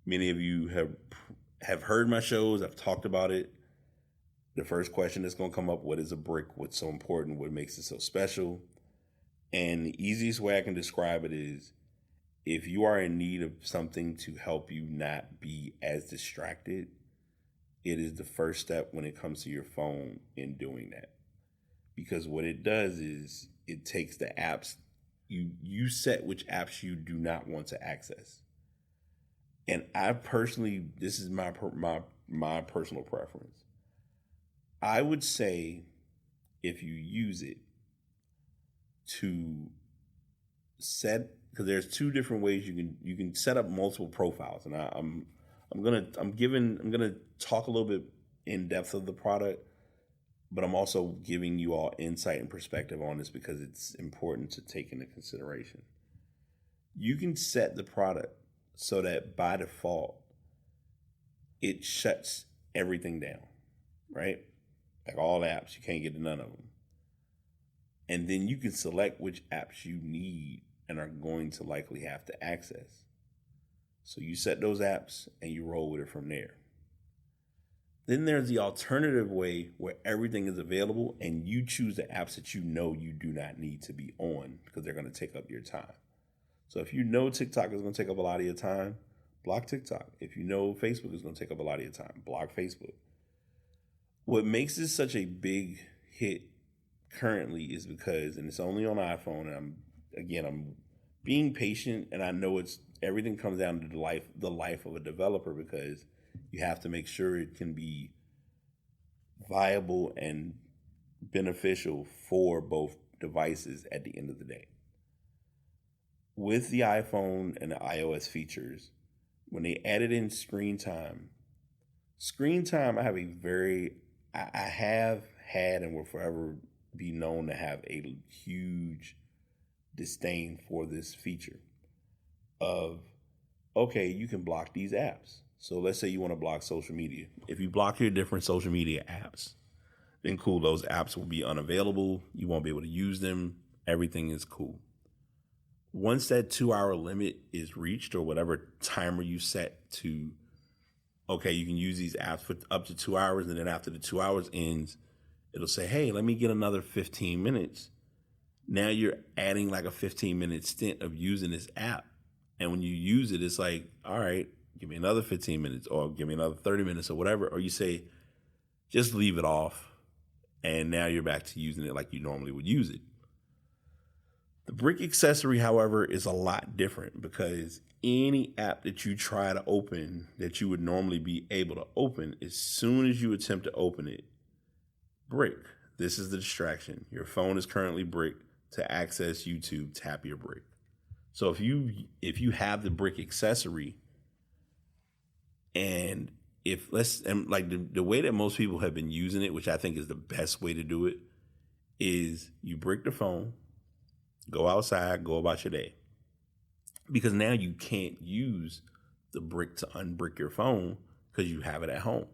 Many of you have heard my shows. I've talked about it. The first question that's going to come up, what is a brick? What's so important? What makes it so special? And the easiest way I can describe it is, if you are in need of something to help you not be as distracted, it is the first step when it comes to your phone in doing that. Because what it does is it takes the apps, you set which apps you do not want to access. And I personally, this is my personal preference. I would say if you use it to set, because there's two different ways you can set up multiple profiles, and I'm gonna talk a little bit in depth of the product, but I'm also giving you all insight and perspective on this because it's important to take into consideration. You can set the product so that by default it shuts everything down, right? Like all apps, you can't get to none of them. And then you can select which apps you need and are going to likely have to access. So you set those apps and you roll with it from there. Then there's the alternative way where everything is available and you choose the apps that you know you do not need to be on because they're going to take up your time. So if you know TikTok is going to take up a lot of your time, block TikTok. If you know Facebook is going to take up a lot of your time, block Facebook. What makes this such a big hit currently is because, and it's only on iPhone, and I'm being patient, and I know everything comes down to the life of a developer, because you have to make sure it can be viable and beneficial for both devices at the end of the day. with the iPhone and the iOS features, when they added in screen time, I have had and will forever be known to have a huge disdain for this feature of, okay, you can block these apps. So let's say you want to block social media. If you block your different social media apps, then cool, those apps will be unavailable. You won't be able to use them. Everything is cool. Once that 2-hour limit is reached, or whatever timer you set to, okay, you can use these apps for up to 2 hours, and then after the 2 hours ends, it'll say, hey, let me get another 15 minutes. Now you're adding like a 15-minute stint of using this app. And when you use it, it's like, all right, give me another 15 minutes or give me another 30 minutes or whatever. Or you say, just leave it off. And now you're back to using it like you normally would use it. The brick accessory, however, is a lot different, because any app that you try to open that you would normally be able to open, as soon as you attempt to open it, brick. This is the distraction. Your phone is currently brick. To access YouTube, tap your brick. So if you have the brick accessory, and the way that most people have been using it, which I think is the best way to do it, is you brick the phone, go outside, go about your day. Because now you can't use the brick to unbrick your phone because you have it at home.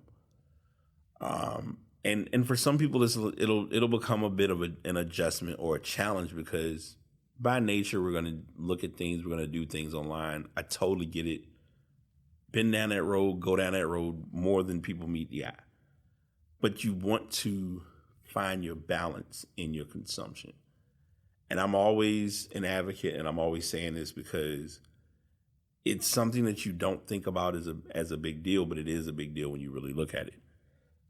And for some people, it'll become a bit of an adjustment or a challenge, because by nature, we're going to look at things, we're going to do things online. I totally get it. Been down that road, go down that road more than people meet the eye. But you want to find your balance in your consumption. And I'm always an advocate, and I'm always saying this because it's something that you don't think about as a big deal, but it is a big deal when you really look at it.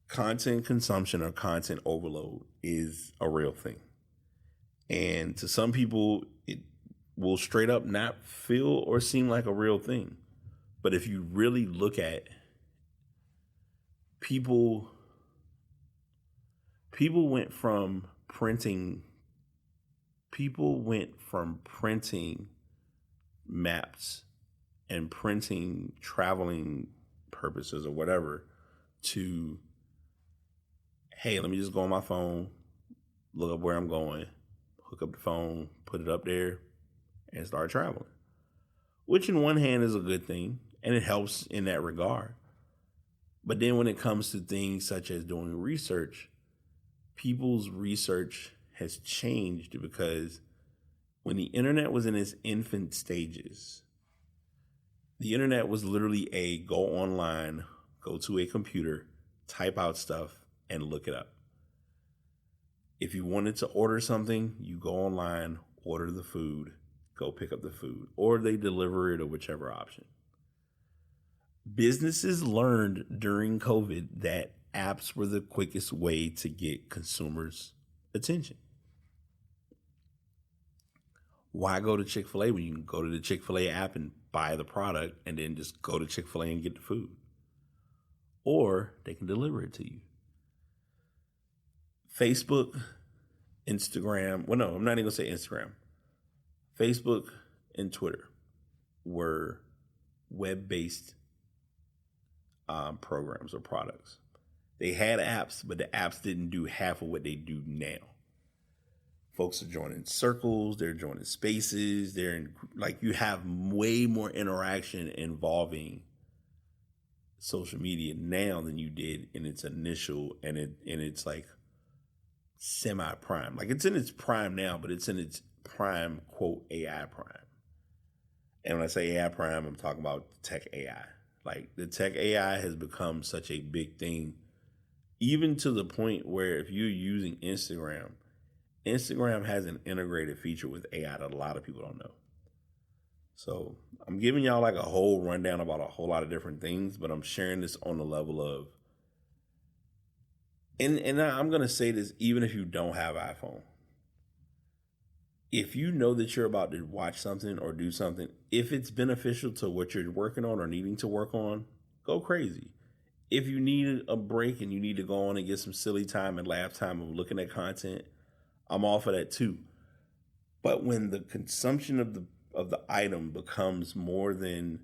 Content consumption or content overload is a real thing. And to some people, it will straight up not feel or seem like a real thing. But if you really look at people went from printing maps and printing traveling purposes or whatever to, hey, let me just go on my phone, look up where I'm going, hook up the phone, put it up there, and start traveling. Which in one hand is a good thing, and it helps in that regard. But then when it comes to things such as doing research, people's research has changed, because when the internet was in its infant stages, the internet was literally a go online, go to a computer, type out stuff, and look it up. If you wanted to order something, you go online, order the food, go pick up the food, or they deliver it, or whichever option. Businesses learned during COVID that apps were the quickest way to get consumers' attention. Why go to Chick-fil-A when you can go to the Chick-fil-A app and buy the product and then just go to Chick-fil-A and get the food? Or they can deliver it to you. Facebook, Instagram, well, no, I'm not even going to say Instagram. Facebook and Twitter were web-based programs or products. They had apps, but the apps didn't do half of what they do now. Folks are joining circles, they're joining spaces, you have way more interaction involving social media now than you did in its initial and it's like semi-prime. Like, it's in its prime now, but it's in its prime, quote, AI prime. And when I say AI prime, I'm talking about tech AI. Like, the tech AI has become such a big thing, even to the point where if you're using Instagram has an integrated feature with AI that a lot of people don't know. So I'm giving y'all like a whole rundown about a whole lot of different things, but I'm sharing this on the level of, and I'm going to say this even if you don't have iPhone. If you know that you're about to watch something or do something, if it's beneficial to what you're working on or needing to work on, go crazy. If you need a break and you need to go on and get some silly time and laugh time of looking at content, I'm all for that too. But when the consumption of the item becomes more than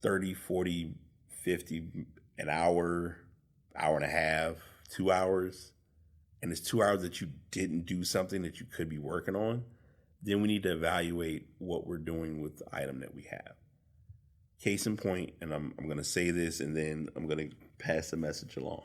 30, 40, 50 an hour, hour and a half, 2 hours, and it's 2 hours that you didn't do something that you could be working on, then we need to evaluate what we're doing with the item that we have. Case in point, and I'm going to say this and then I'm going to pass the message along.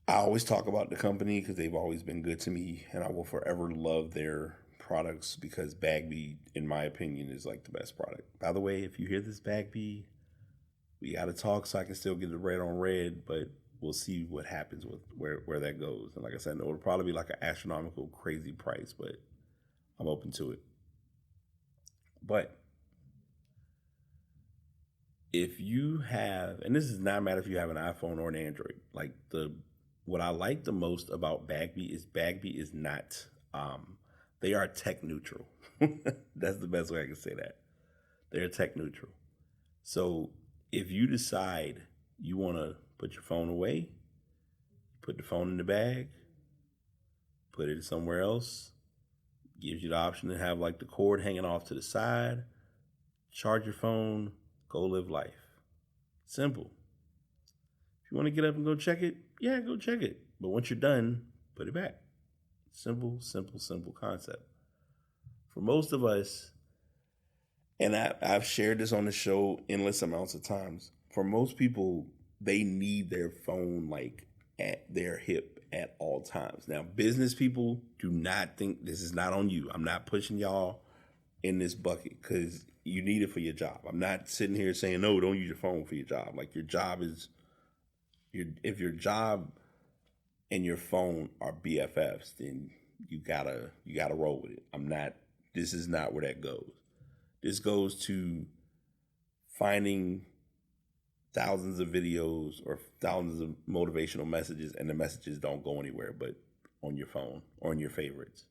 I always talk about the company because they've always been good to me, and I will forever love their products because Bagby, in my opinion, is like the best product. By the way, if you hear this, Bagby, we got to talk so I can still get the red on red, but we'll see what happens with where that goes. And like I said, it'll probably be like an astronomical, crazy price, but I'm open to it. But if you have, and this is not matter if you have an iPhone or an Android, like what I like the most about Bagby is not, they are tech neutral. That's the best way I can say that. They're tech neutral. So if you decide you want to put your phone away, put the phone in the bag, put it somewhere else, gives you the option to have like the cord hanging off to the side, charge your phone, go live life. Simple. If you want to get up and go check it, yeah, go check it. But once you're done, put it back. Simple, simple, simple concept. For most of us, and I've shared this on the show endless amounts of times, for most people, they need their phone like at their hip at all times. Now, business people, do not think this is not on you. I'm not pushing y'all in this bucket because you need it for your job. I'm not sitting here saying, no, don't use your phone for your job. Like your job is, if your job and your phone are BFFs, then you gotta roll with it. This is not where that goes. This goes to finding thousands of videos or thousands of motivational messages, and the messages don't go anywhere but on your phone or on your favorites.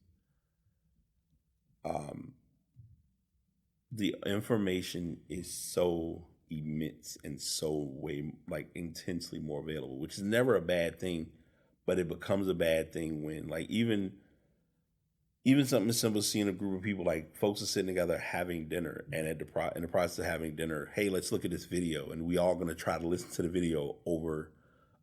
The information is so immense and so way like intensely more available, which is never a bad thing, but it becomes a bad thing when like even something as simple as seeing a group of people, like folks are sitting together having dinner, and in the process of having dinner, hey, let's look at this video, and we all going to try to listen to the video over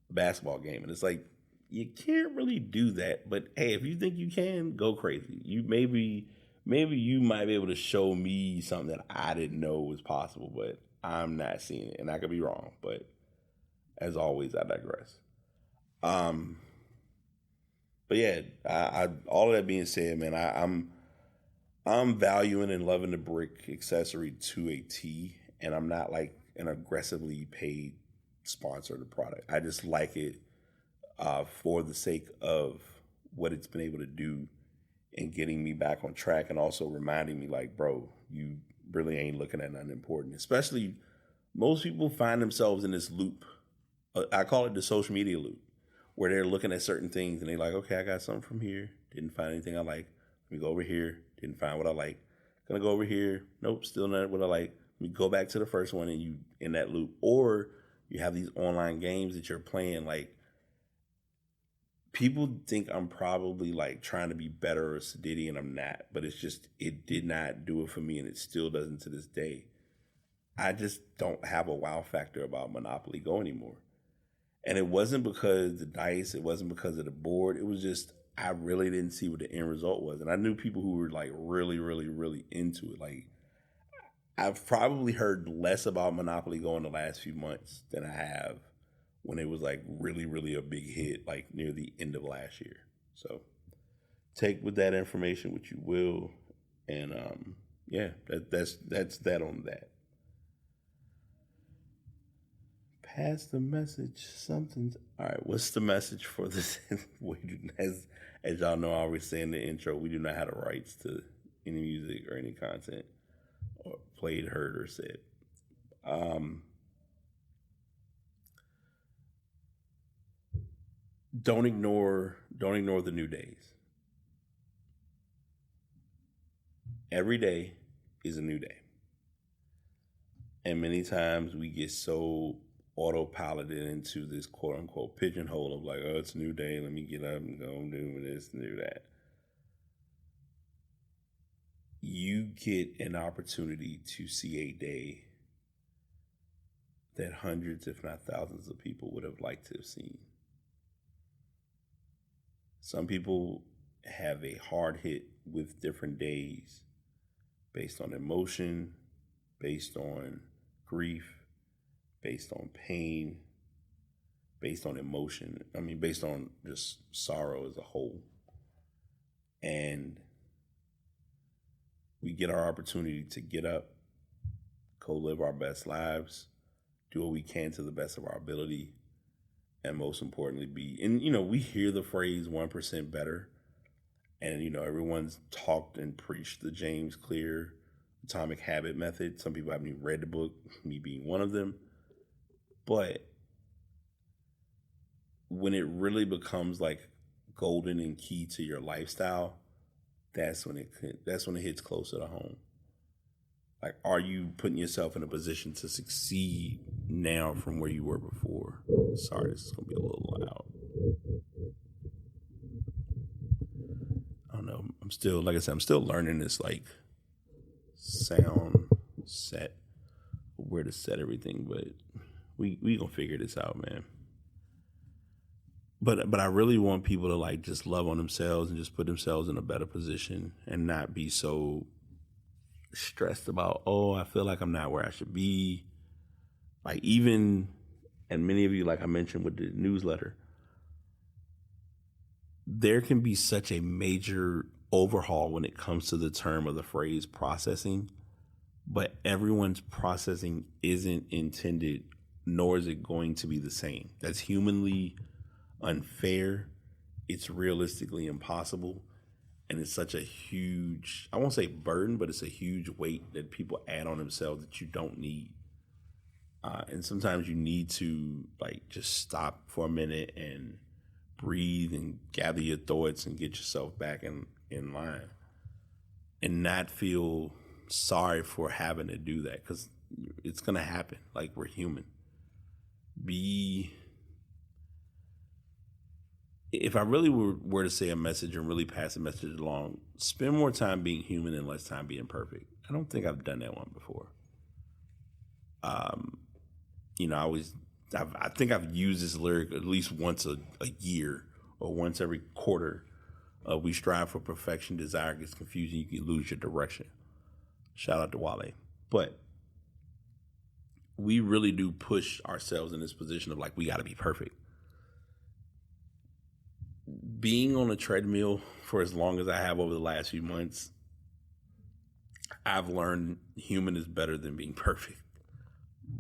a basketball game. And it's like, you can't really do that, but hey, if you think you can, go crazy. You maybe you might be able to show me something that I didn't know was possible, but I'm not seeing it, and I could be wrong. But as always, I digress. But yeah, I all of that being said, man, I'm valuing and loving the brick accessory to a T, and I'm not like an aggressively paid sponsor of the product. I just like it for the sake of what it's been able to do and getting me back on track, and also reminding me like, bro, you really ain't looking at nothing important. Especially most people find themselves in this loop. I call it the social media loop, where they're looking at certain things and they're like, okay, I got something from here. Didn't find anything I like. Let me go over here. Didn't find what I like. Gonna go over here. Nope, still not what I like. Let me go back to the first one, and you in that loop. Or you have these online games that you're playing. Like, people think I'm probably like trying to be better or sedity, and I'm not. But it's just, it did not do it for me, and it still doesn't to this day. I just don't have a wow factor about Monopoly Go anymore. And it wasn't because the dice, it wasn't because of the board. It was just, I really didn't see what the end result was. And I knew people who were like really, really, really into it. Like, I've probably heard less about Monopoly Go in the last few months than I have when it was like really, really a big hit, like near the end of last year. So take with that information what you will. And yeah, that's that on that. Pass the message. Something's all right. What's the message for this? As y'all know, I always say in the intro, we do not have the rights to any music or any content or played, heard, or said. Don't ignore the new days. Every day is a new day, and many times we get so autopiloted into this quote unquote pigeonhole of like, oh, it's a new day, let me get up and go and do this and do that. you get an opportunity to see a day that hundreds, if not thousands of people would have liked to have seen. Some people have a hard hit with different days based on emotion, based on grief, based on pain, based on emotion. Based on just sorrow as a whole. And we get our opportunity to get up, go live our best lives, do what we can to the best of our ability, and most importantly we hear the phrase 1% better, and everyone's talked and preached the James Clear Atomic Habit method. Some people haven't even read the book, me being one of them. But when it really becomes like golden and key to your lifestyle, that's when it hits closer to home. Like, are you putting yourself in a position to succeed now from where you were before? Sorry, this is gonna be a little loud. I don't know. I'm still learning this like sound set, where to set everything, but we gonna figure this out, man. But I really want people to like just love on themselves and just put themselves in a better position and not be so stressed about, I feel like I'm not where I should be. Like, even, and many of you, like I mentioned with the newsletter, there can be such a major overhaul when it comes to the term or the phrase processing, but everyone's processing isn't intended, nor is it going to be the same. That's humanly unfair. It's realistically impossible. And it's such a huge, I won't say burden, but it's a huge weight that people add on themselves that you don't need. And sometimes you need to like just stop for a minute and breathe and gather your thoughts and get yourself back in line and not feel sorry for having to do that, because it's going to happen. Like, we're human. If I really were to say a message and really pass a message along, spend more time being human and less time being perfect. I don't think I've done that one before. I think I've used this lyric at least once a year or once every quarter. We strive for perfection, desire gets confusing, you can lose your direction. Shout out to Wale. But we really do push ourselves in this position of like, we got to be perfect. Being on a treadmill for as long as I have over the last few months, I've learned human is better than being perfect.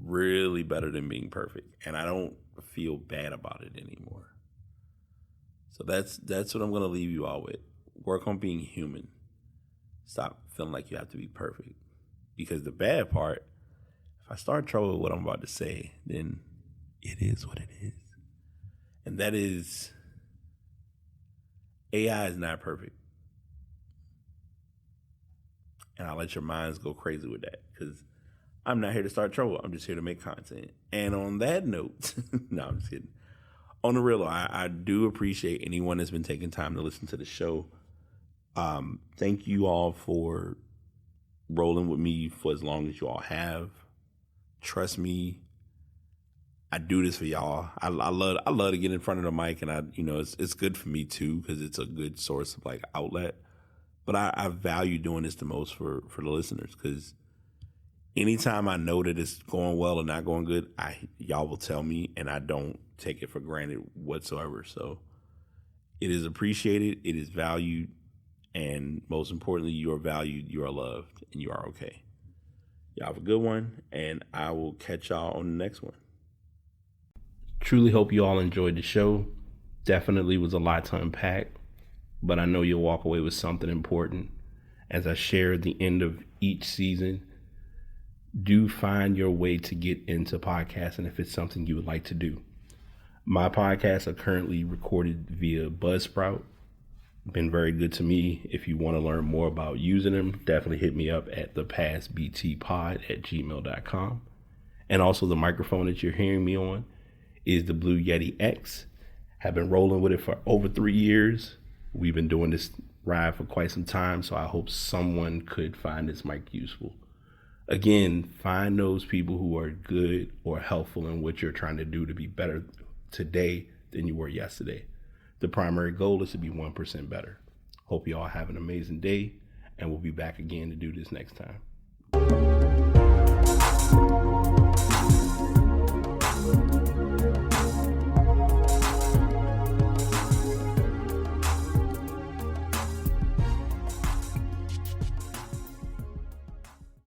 Really better than being perfect. And I don't feel bad about it anymore. So that's what I'm going to leave you all with. Work on being human. Stop feeling like you have to be perfect. Because the bad part, if I start trouble with what I'm about to say, then it is what it is. And that is, AI is not perfect. And I'll let your minds go crazy with that, because I'm not here to start trouble. I'm just here to make content. And on that note, no, I'm just kidding. On the real, I do appreciate anyone that's been taking time to listen to the show. Thank you all for rolling with me for as long as you all have. Trust me, I do this for y'all. I love to get in front of the mic, and it's good for me too, because it's a good source of like outlet. But I value doing this the most for the listeners, because anytime I know that it's going well or not going good, y'all will tell me, and I don't take it for granted whatsoever. So it is appreciated, it is valued, and most importantly, you are valued, you are loved, and you are okay. Y'all have a good one, and I will catch y'all on the next one. Truly hope you all enjoyed the show. Definitely was a lot to unpack, but I know you'll walk away with something important. As I share at the end of each season, do find your way to get into podcasting if it's something you would like to do. My podcasts are currently recorded via Buzzsprout. Been very good to me. If you want to learn more about using them, definitely hit me up at thepassbtpod@gmail.com. And also, the microphone that you're hearing me on is the Blue Yeti X. Have been rolling with it for over 3 years. We've been doing this ride for quite some time, so I hope someone could find this mic useful. Again, find those people who are good or helpful in what you're trying to do to be better today than you were yesterday. The primary goal is to be 1% better. Hope you all have an amazing day, and we'll be back again to do this next time.